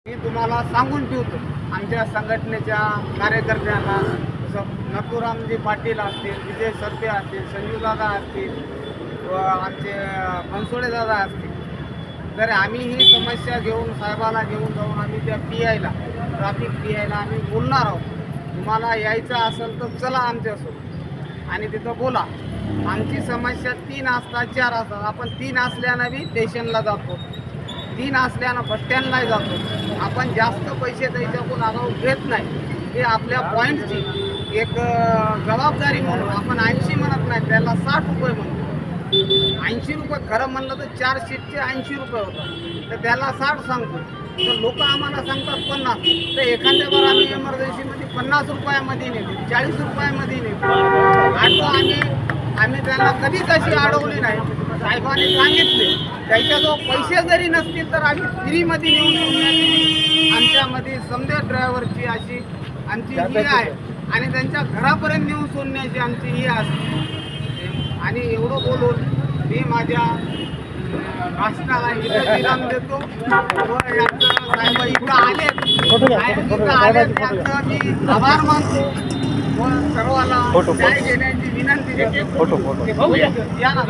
मी तुम्हाला सांगून ठेवतो आमच्या संघटनेच्या कार्यकर्त्यांना, जसं नथुरामजी पाटील असतील, विजय सरते असतील, संजूदादा असतील व आमचे बनसोडेदादा असतील, तर आम्ही ही समस्या घेऊन साहेबाला घेऊन जाऊन आम्ही त्या PIला ट्रॅफिक PIला आम्ही बोलणार आहोत. तुम्हाला यायचं असेल तर चला आमच्यासोबत आणि तिथं बोला. आमची समस्या 3 असतात 4 असतात. आपण 3 असल्यानं बी स्टेशनला जातो, 3 असल्यानं बस स्टँडला जातो. आपण जास्त पैसे त्याच्याकडून आगाऊ घेत नाही. हे आपल्या पॉईंटची एक जबाबदारी म्हणून आपण 80 म्हणत नाही, त्याला 60 रुपये म्हणतो. 80 रुपये खरं म्हणलं तर 4 सीटचे 80 रुपये होतात, तर त्याला 60 सांगतो. तर लोक आम्हाला सांगतात 50. तर एखाद्या बार आम्ही इमर्जन्सीमध्ये 50 रुपयामध्ये नेतो, 40 रुपयामध्ये नेतो. आम्ही त्यांना कधीच अशी अडवली नाही. साहेबांनी सांगितले त्याच्याजवळ पैसे जरी नसतील तर आम्ही फ्रीमध्ये नेऊन सोडण्याची आमच्यामध्ये समजा ड्रायव्हरची अशी आमची ही आहे आणि त्यांच्या घरापर्यंत नेऊन सोडण्याची आमची ही असते. आणि एवढं बोलून मी माझ्या राष्ट्राला इथं विराम देतो व यांचं साहेब इथं आले त्यांचा मी आभार मानतो व सर्वांना न्याय देण्याची विनंती करतो. या ना.